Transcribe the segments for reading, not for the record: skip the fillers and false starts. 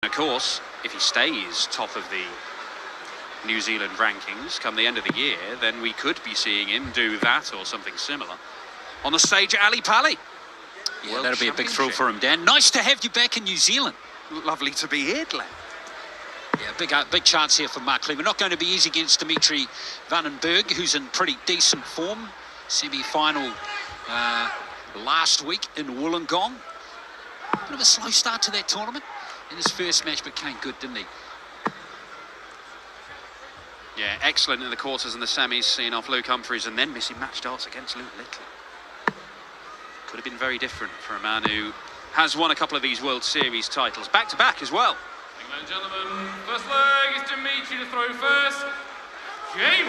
Of course, if he stays top of the New Zealand rankings come the end of the year, then we could be seeing him do that or something similar on the stage at Ali Pali. Yeah, that'll be a big thrill for him, Dan. Nice to have you back in New Zealand. Lovely to be here, Glenn. Yeah, big chance here for Mark Cleaver. Not going to be easy against Dimitri Bergh, who's in pretty decent form. Semi-final last week in Wollongong. Bit of a slow start to that tournament. In his first match, but came good, didn't he? Yeah, excellent in the quarters and the semis, seeing off Luke Humphries and then missing match starts against Luke Little. Could have been very different for a man who has won a couple of these World Series titles, back-to-back as well. Ladies and gentlemen, first leg is Dimitri to throw first. Game.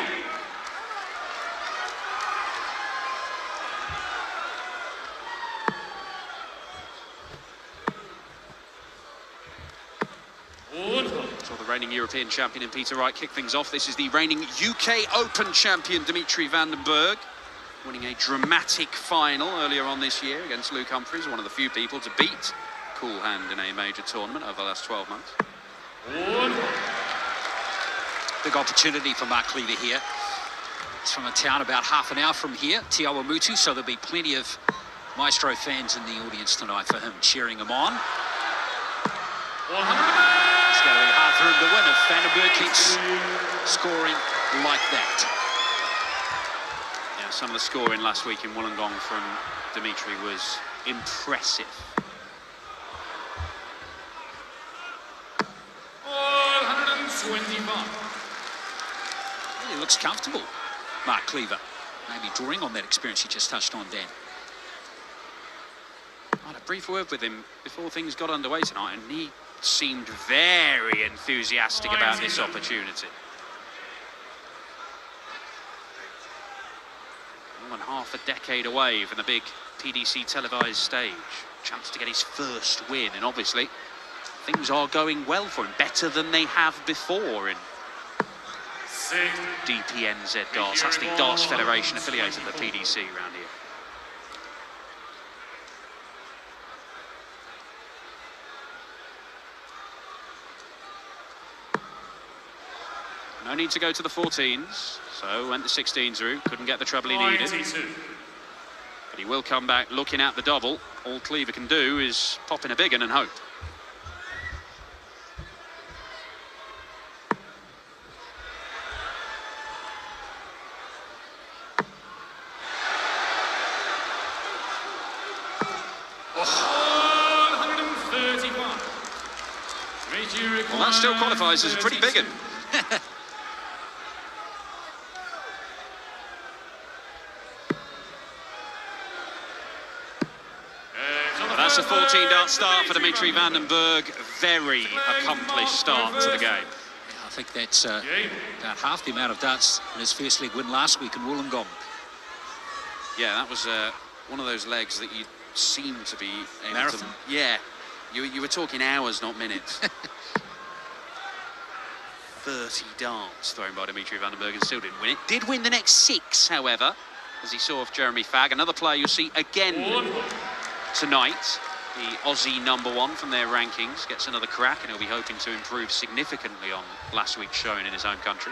So the reigning European champion and Peter Wright kick things off. This is the reigning UK Open champion Dimitri Bergh, winning a dramatic final earlier on this year against Luke Humphries, one of the few people to beat Cool Hand in a major tournament over the last 12 months. Big opportunity for Mark Cleaver here. It's from a town about half an hour from here, Te Awamutu, so there'll be plenty of Maestro fans in the audience tonight for him, cheering him on. It's going to be hard for him to win if Bergh keeps scoring like that. Yeah, some of the scoring last week in Wollongong from Dimitri was impressive. 125. He looks comfortable, Mark Cleaver. Maybe drawing on that experience he just touched on, Dan. I had a brief word with him before things got underway tonight, and he seemed very enthusiastic about this opportunity. More than half a decade away from the big PDC televised stage. Chance to get his first win, and obviously things are going well for him, better than they have before in DPNZ Darts. That's the Darts Federation affiliated with the PDC around here. No need to go to the 14s, so went the 16s route, couldn't get the treble he needed. But he will come back looking at the double. All Cleaver can do is pop in a big one and hope. Well, that still qualifies as a pretty big one. That's a 14-dart start for Dimitri Bergh. Very accomplished start to the game. Yeah, I think that's about half the amount of darts in his first leg win last week in Wollongong. Yeah, that was one of those legs that you seem to be able Marathon? to... Yeah, you were talking hours, not minutes. 30 darts thrown by Dimitri Bergh and still didn't win it. Did win the next 6, however, as he saw off Jeremy Fagg. Another player you'll see again tonight, the Aussie #1 from their rankings, gets another crack, and he'll be hoping to improve significantly on last week's showing in his own country.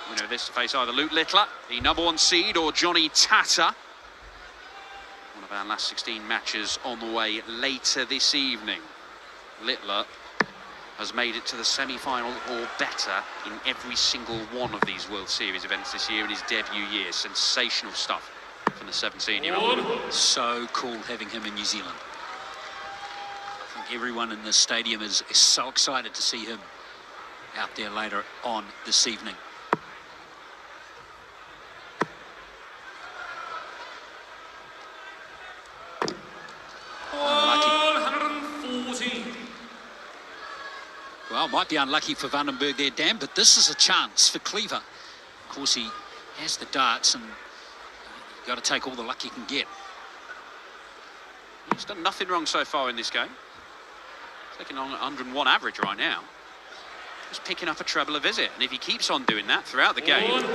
Winner of this to face either Luke Littler, the #1 seed, or Johnny Tatter. One of our last 16 matches on the way later this evening. Littler has made it to the semi-final or better in every single one of these World Series events this year in his debut year. Sensational stuff from the 17-year-old. So cool having him in New Zealand. I think everyone in this stadium is so excited to see him out there later on this evening. Well, might be unlucky for Bergh there, Dan, but this is a chance for Cleaver. Of course, he has the darts, and you've got to take all the luck you can get. He's done nothing wrong so far in this game. Taking on 101 average right now. Just picking up a treble a visit, and if he keeps on doing that throughout the game,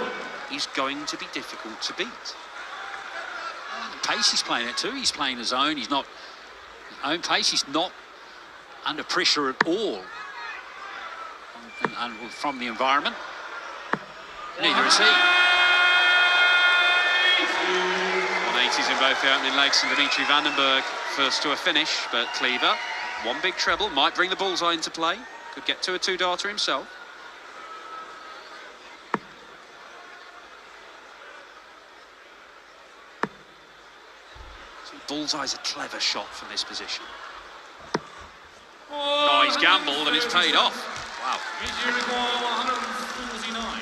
he's going to be difficult to beat. The pace he's playing at too. He's playing his own. He's not own pace. He's not under pressure at all from the environment. Neither is he. 180s in both the opening legs, and Dimitri van den Bergh first to a finish, but Cleaver, one big treble, might bring the bullseye into play. Could get to a two-darter himself. Bullseye's a clever shot from this position. Oh, he's gambled and it's paid off. Wow. Dimitri require 149.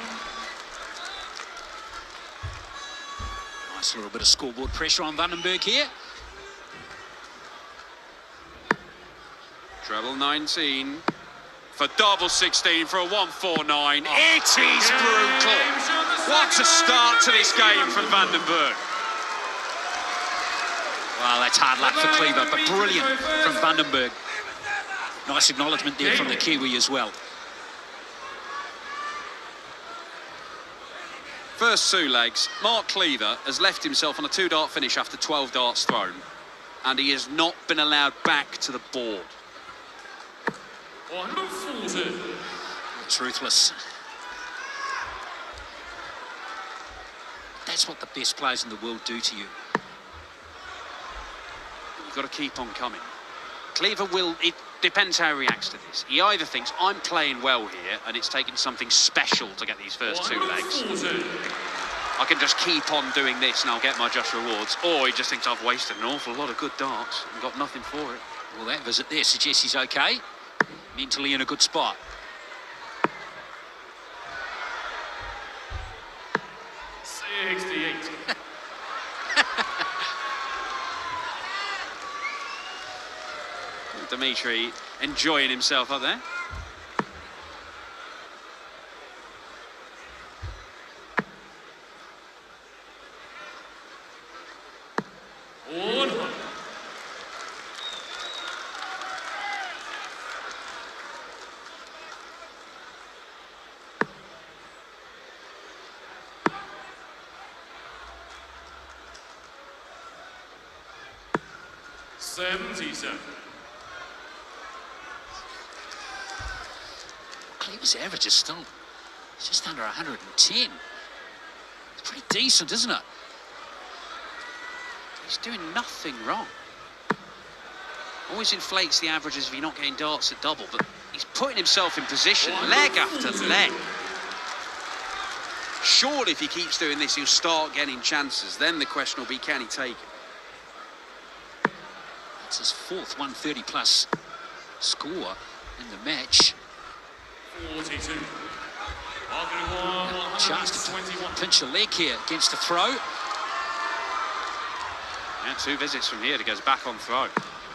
Nice little bit of scoreboard pressure on Van den Bergh here. Treble 19 for double 16 for a 149. It is brutal. What a start to this game from Van den Bergh. Well, that's hard luck for Cleaver, but brilliant from Van den Bergh. Nice acknowledgement there from the Kiwi as well. First two legs, Mark Cleaver has left himself on a two-dart finish after 12 darts thrown, and he has not been allowed back to the board. 140. It's ruthless. That's what the best players in the world do to you. You've got to keep on coming. Cleaver will, it depends how he reacts to this. He either thinks, I'm playing well here, and it's taken something special to get these first two legs. I can just keep on doing this and I'll get my just rewards. Or he just thinks I've wasted an awful lot of good darts and got nothing for it. Well, that visit there suggests he's okay. Mentally in a good spot. Dimitri enjoying himself up there. Cleaver's average is still just under 110. It's pretty decent, isn't it? He's doing nothing wrong. Always inflates the averages if you're not getting darts at double, but he's putting himself in position, leg after leg. Surely if he keeps doing this, he'll start getting chances. Then the question will be, can he take it? It's his fourth 130-plus score in the match. 42. Chance to pinch a leg here against the throw. Yeah, two visits from here to goes back on throw.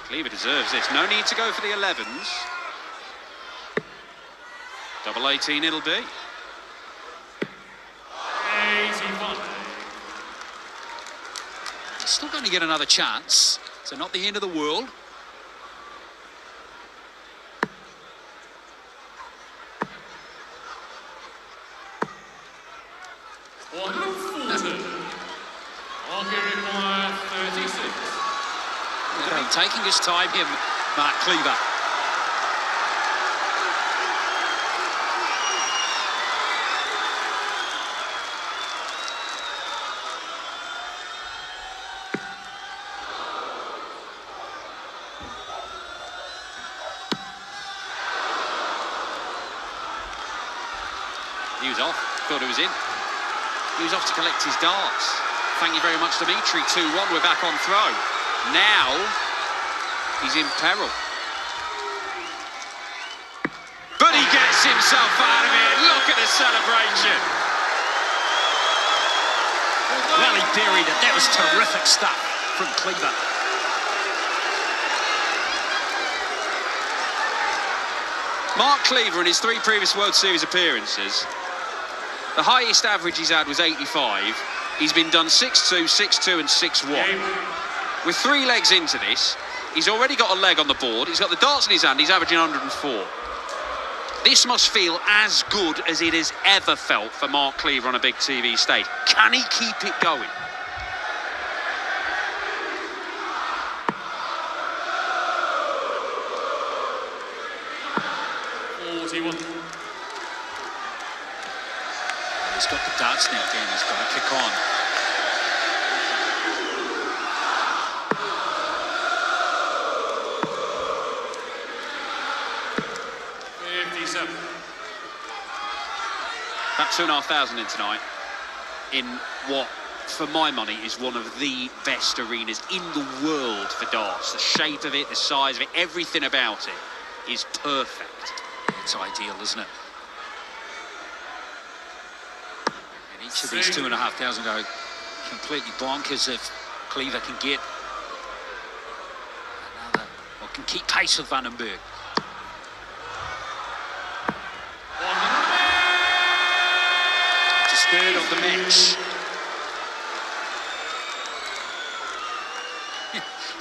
Cleaver deserves this. No need to go for the 11s. Double 18 it'll be. 81. He's still going to get another chance, so not the end of the world. Taking his time here, Mark Cleaver. He was off, thought he was in. He was off to collect his darts. Thank you very much, Dimitri. 2-1, we're back on throw. Now, he's in peril. But he gets himself out of it. Look at the celebration. Well, he buried it. That was terrific stuff from Cleaver. Mark Cleaver in his 3 previous World Series appearances, the highest average he's had was 85. He's been done 6-2, 6-2 and 6-1. With 3 legs into this, he's already got a leg on the board. He's got the darts in his hand. He's averaging 104. This must feel as good as it has ever felt for Mark Cleaver on a big TV stage. Can he keep it going? He's got the darts now, Dan. He's got to kick on. About 2,500 in tonight, in what, for my money, is one of the best arenas in the world for darts. The shape of it, the size of it, everything about it is perfect. It's ideal, isn't it? And each of these 2,500 go completely bonkers if Cleaver can get another, or can keep pace with Van den Bergh. Just third of the match.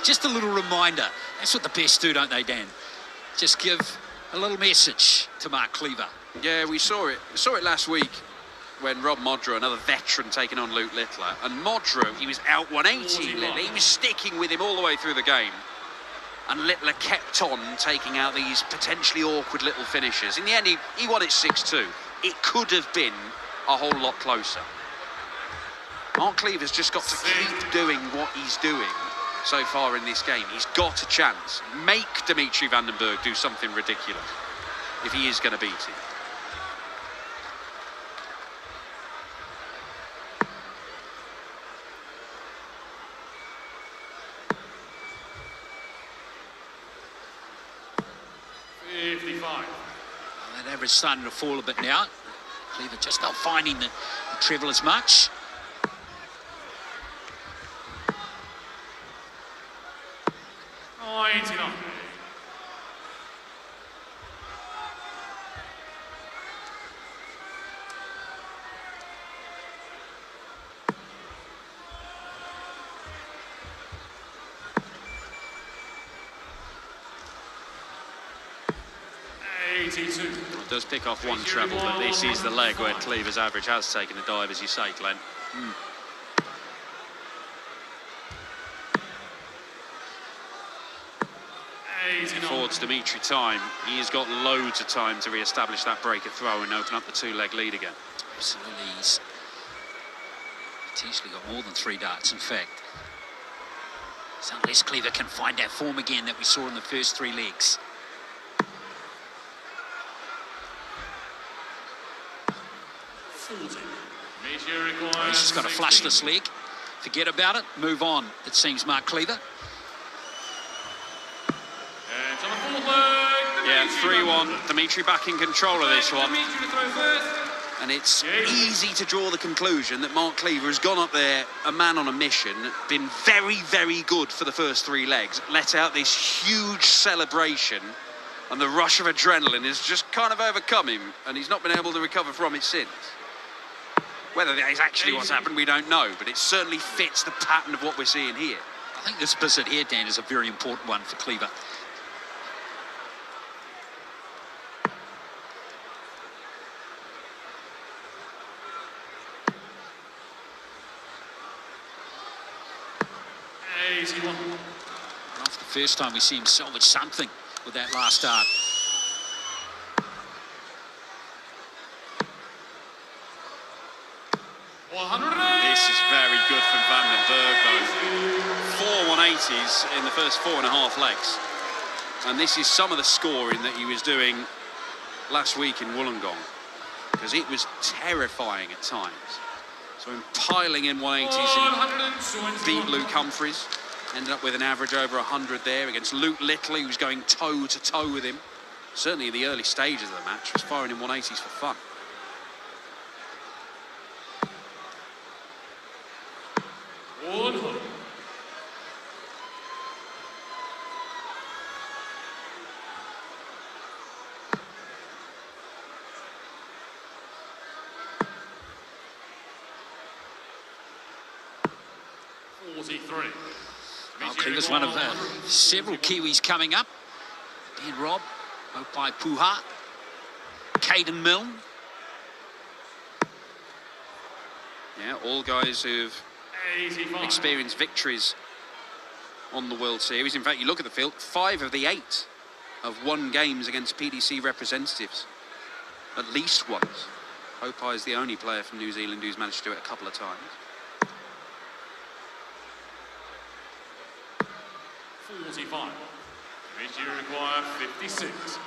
Just a little reminder. That's what the best do, don't they, Dan? Just give a little message to Mark Cleaver. Yeah, we saw it. We saw it last week when Rob Modrow, another veteran, taking on Luke Littler. And Modrow, he was out 180. Littler. He was sticking with him all the way through the game. And Littler kept on taking out these potentially awkward little finishes. In the end, he won it 6-2. It could have been a whole lot closer. Mark Cleaver's just got to keep doing what he's doing so far in this game. He's got a chance. Make Dimitri Van den Bergh do something ridiculous if he is going to beat him. Well, that average starting to fall a bit now. Cleaver just not finding the treble as much. It does pick off one treble, but this is the leg where Cleaver's average has taken a dive, as you say, Glenn. Affords Dimitri time. He has got loads of time to re-establish that breaker throw and open up the two-leg lead again. Absolutely, he's potentially got more than 3 darts, in fact. So unless Cleaver can find that form again that we saw in the first 3 legs. He's just got to flush this leg. Forget about it. Move on, it seems, Mark Cleaver. Yeah, 3-1. Dimitri back in control of this one. And it's easy to draw the conclusion that Mark Cleaver has gone up there, a man on a mission, been very, very good for the first 3 legs, let out this huge celebration, and the rush of adrenaline has just kind of overcome him, and he's not been able to recover from it since. Whether that is actually what's happened, we don't know, but it certainly fits the pattern of what we're seeing here. I think this visit here, Dan, is a very important one for Cleaver. After the first time we see him salvage something with that last dart. This is very good from Van den Bergh, though. 4 180s in the first 4.5 legs. And this is some of the scoring that he was doing last week in Wollongong, because it was terrifying at times. So him piling in 180s and beat Luke Humphries. Ended up with an average over 100 there against Luke Littler, who was going toe-to-toe with him. Certainly in the early stages of the match, was firing in 180s for fun. Well, Cleaver's one of several Kiwis coming up. Dan Robb, Opai Puha. Caden Milne. Yeah, all guys who've 85. experienced victories on the World Series. In fact, you look at the field, 5 of the 8 have won games against PDC representatives. At least once. Hopai is the only player from New Zealand who's managed to do it a couple of times. 45. Dimitri require 56.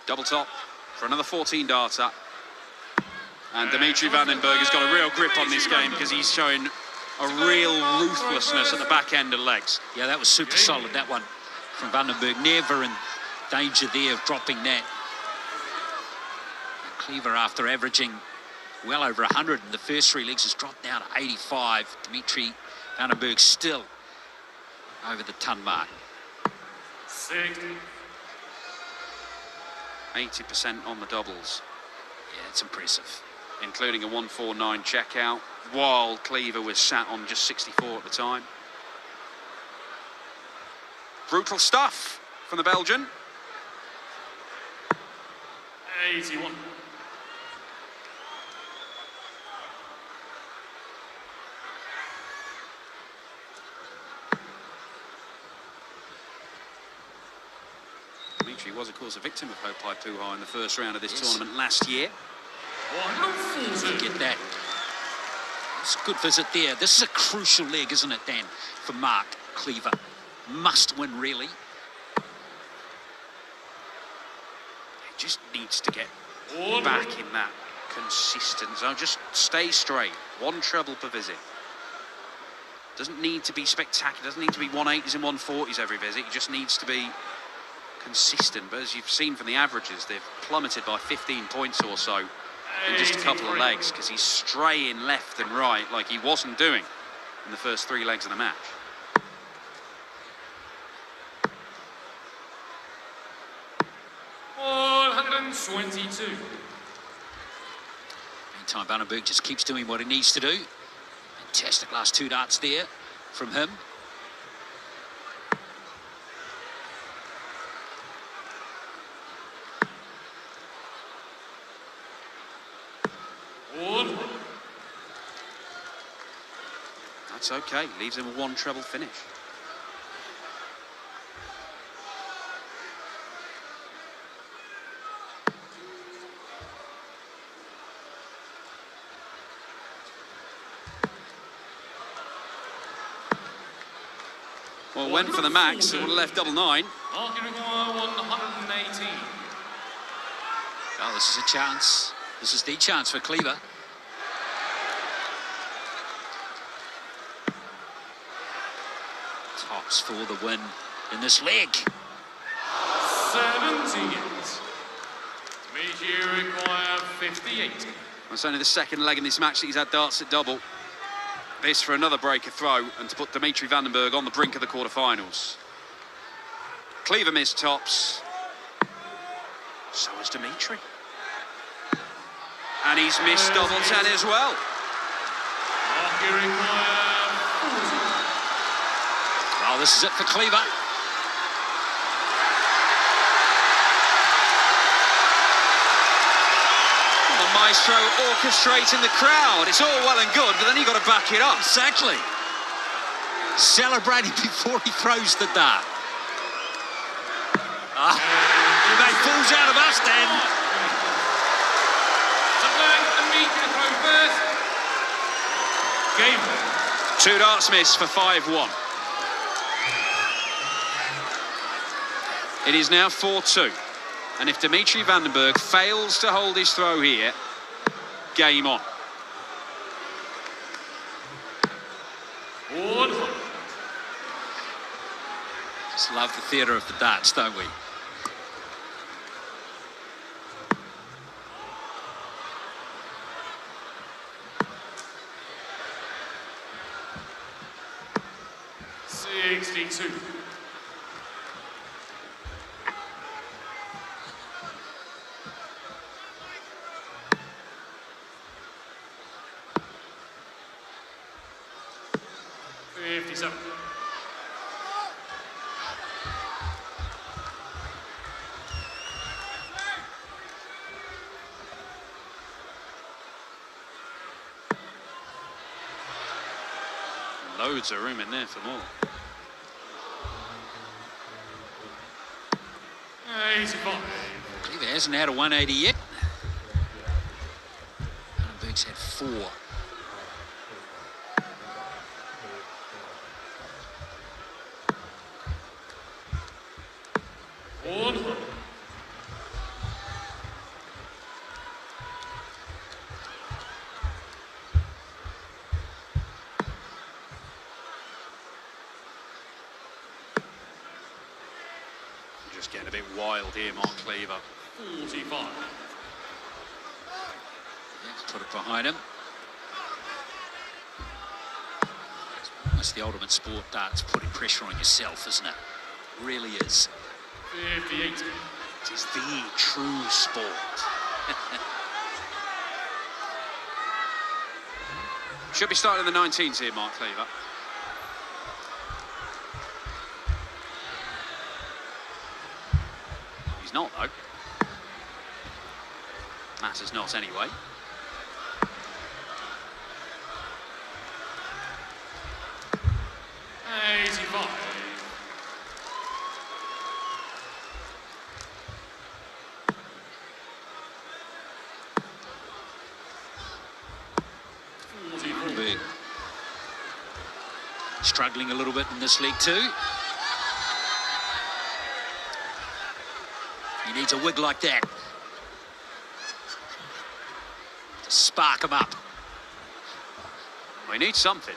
Double top for another 14 darter. And Dimitri van den Bergh has got a real grip on this game because he's showing a real ruthlessness at the back end of legs. Yeah, that was super solid, that one from Van den Bergh. Never in danger there of dropping that. Cleaver, after averaging well over 100 in the first 3 legs, has dropped down to 85. Dimitri van den Bergh still over the ton mark. 60. 80% on the doubles, Yeah, it's impressive. including a 149 checkout, while Cleaver was sat on just 64 at the time. Brutal stuff from the Belgian. 81. Dimitri was, of course, a victim of Hopai Puha in the first round of this tournament last year. 140. Get that. It's a good visit there. This is a crucial leg, isn't it, Dan, for Mark Cleaver. Must win, really. He just needs to get back in that consistent zone. Just stay straight. 1 treble per visit. Doesn't need to be spectacular. Doesn't need to be 180s and 140s every visit. He just needs to be consistent. But as you've seen from the averages, they've plummeted by 15 points or so in just a couple of legs because he's straying left and right like he wasn't doing in the first 3 legs of the match. $122. Meantime, Van den Bergh just keeps doing what he needs to do. Fantastic last 2 darts there from him. That's okay. Leaves him a 1 treble finish. Well, went for the max. It would have left double 9. Marking require 118. Oh, this is a chance. This is the chance for Cleaver. Tops for the win in this leg. 70. Dimitri require 58. It's only the second leg in this match that he's had darts at double. This for another breaker throw and to put Dimitri van den Bergh on the brink of the quarterfinals. Cleaver missed tops. So has Dimitri. And he's missed double 10 as well. Marking require 40. Well, this is it for Cleaver. The maestro orchestrating the crowd. It's all well and good, but then you've got to back it up. Exactly. Celebrating before he throws the dart. He made fools out of us, Dan. Dimitri to throw first. Game. 2 darts missed for 5-1. It is now 4-2. And if Dimitri van den Bergh fails to hold his throw here, game on. 100. Just love the theatre of the darts, don't we? $62. $57. Loads of room in there for more. 85. Cleaver hasn't had a 180 yet. Bergh's had 4. 100. Just getting a bit wild here, Mark Cleaver. 45. Let's put it behind him. It's the ultimate sport, darts, putting pressure on yourself, isn't it? Really is. 58. It is the true sport. Should be starting in the 19s here, Mark Cleaver. He's not, though. Matters not anyway. Bergh struggling a little bit in this league too. He needs a wig like that to spark him up. Well, he needs something.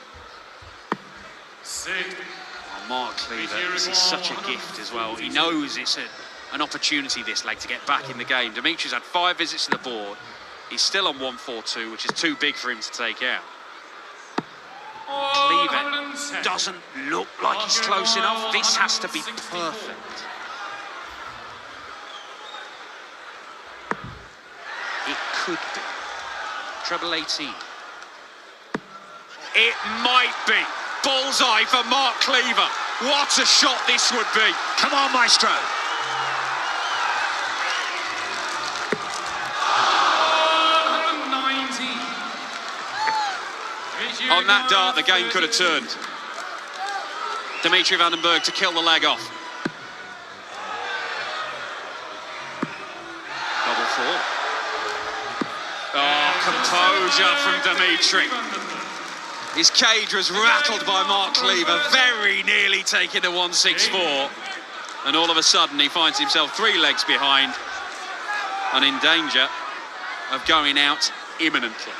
6. Oh, Mark Cleaver, this is such a gift as well. He knows it's an opportunity, this leg, to get back in the game. Dimitri's had 5 visits to the board. He's still on 142, which is too big for him to take out. Cleaver doesn't look like he's close enough. This has to be perfect. It could be. Treble 18. It might be. Bullseye for Mark Cleaver. What a shot this would be. Come on, Maestro. On that dart, the game could have turned. Dimitri Bergh to kill the leg off. Double 4. Oh, composure from Dimitri. His cage was rattled by Mark Cleaver, very nearly taking the 164. And all of a sudden, he finds himself 3 legs behind and in danger of going out imminently.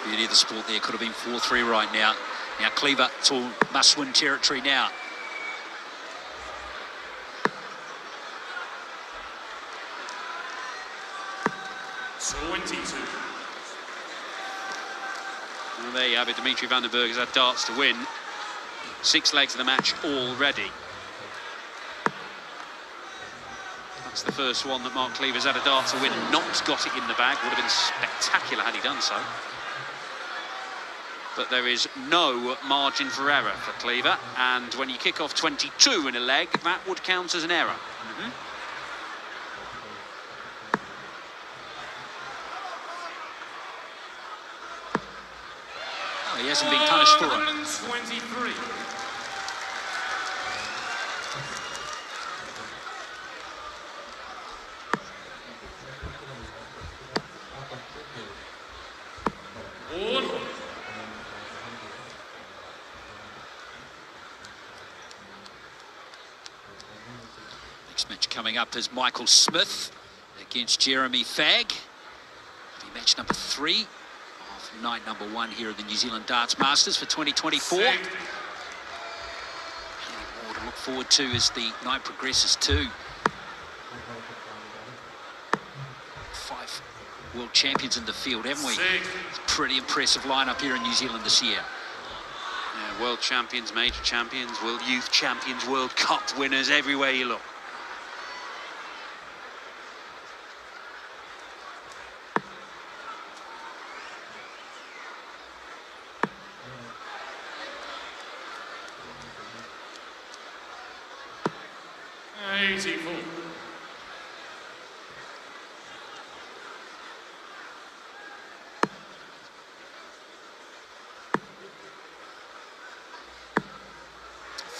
Beauty of the sport there. Could have been 4-3 right now. Now Cleaver, it's all must-win territory now. Well, there you have it. Dimitri Bergh has had darts to win. 6 legs of the match already. That's the first one that Mark Cleaver's had a dart to win and not got it in the bag. Would have been spectacular had he done so. But there is no margin for error for Cleaver, and when you kick off 22 in a leg, that would count as an error. Oh, he hasn't been punished for it. 23. Next match coming up is Michael Smith against Jeremy Fagg. It'll be match number 3 of night number 1 here at the New Zealand Darts Masters for 2024. Plenty more to look forward to as the night progresses too. 5 world champions in the field, haven't we? It's a pretty impressive lineup here in New Zealand this year. Yeah, world champions, major champions, world youth champions, World Cup winners, everywhere you look.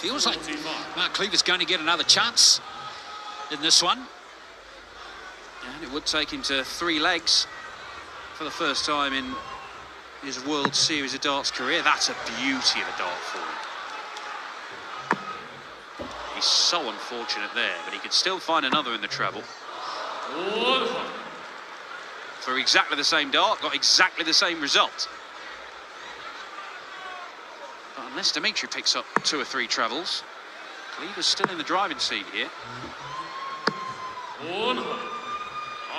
Feels like Mark Cleaver's going to get another chance in this one. And it would take him to 3 legs for the first time in his World Series of Darts career. That's a beauty of a dart form. He's so unfortunate there, but he could still find another in the treble. For exactly the same dart, got exactly the same result. But unless Dimitri picks up 2 or 3 trebles, Cleaver's still in the driving seat here. I'll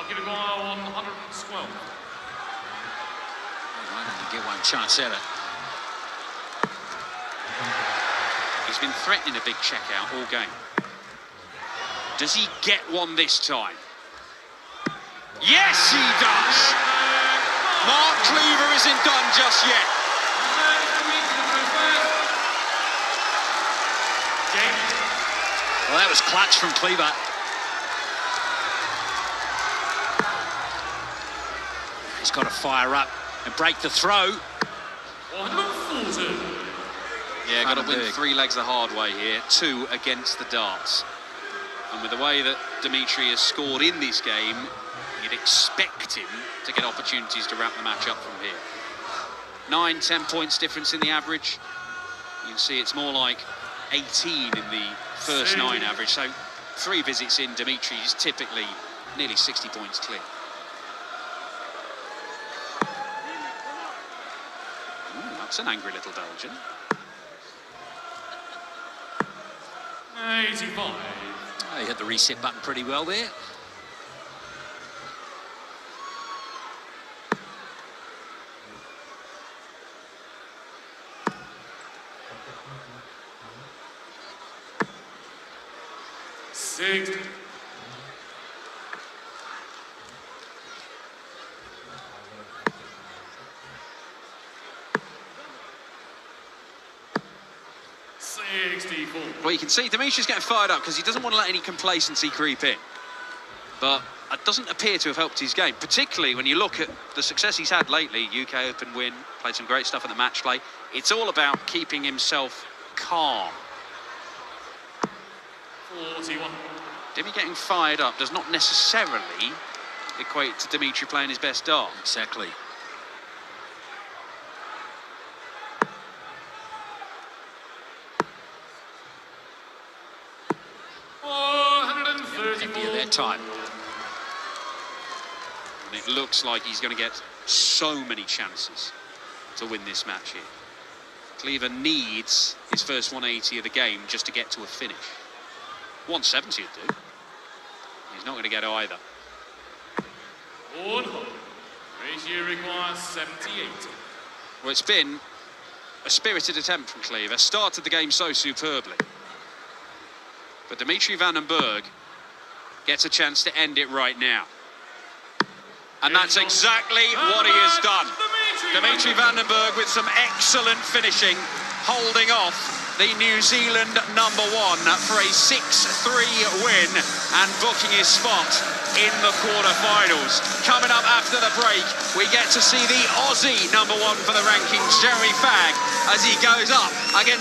give it 112. I'm going to get one chance at it. He's been threatening a big checkout all game. Does he get one this time? Yes, he does! Mark Cleaver isn't done just yet. Well, that was clutch from Cleaver. He's got to fire up and break the throw. Yeah, got to win 3 legs the hard way here, 2 against the darts. And with the way that Dimitri has scored in this game, you'd expect him to get opportunities to wrap the match up from here. 9-10 points difference in the average. You can see it's more like 18 in the first 9 average. So 3 visits in, Dimitri is typically nearly 60 points clear. Ooh, that's an angry little Belgian. 85. Oh, he hit the reset button pretty well there. Well, you can see Dimitri's getting fired up because he doesn't want to let any complacency creep in. But it doesn't appear to have helped his game, particularly when you look at the success he's had lately. UK Open win, played some great stuff at the match play. It's all about keeping himself calm. 41. Dimi getting fired up does not necessarily equate to Dimitri playing his best dart. Exactly. That time. And it looks like he's going to get so many chances to win this match here. Cleaver needs his first 180 of the game just to get to a finish. 170 would do. He's not going to get either. Ratio requires 78. Well, it's been a spirited attempt from Cleaver. Started the game so superbly. But Dimitri van den Bergh gets a chance to end it right now. And that's exactly what he has done. Dimitri van den Bergh with some excellent finishing, holding off the New Zealand #1 for a 6-3 win and booking his spot in the quarterfinals. Coming up after the break, we get to see the Aussie #1 for the rankings, Jeremy Fagg, as he goes up against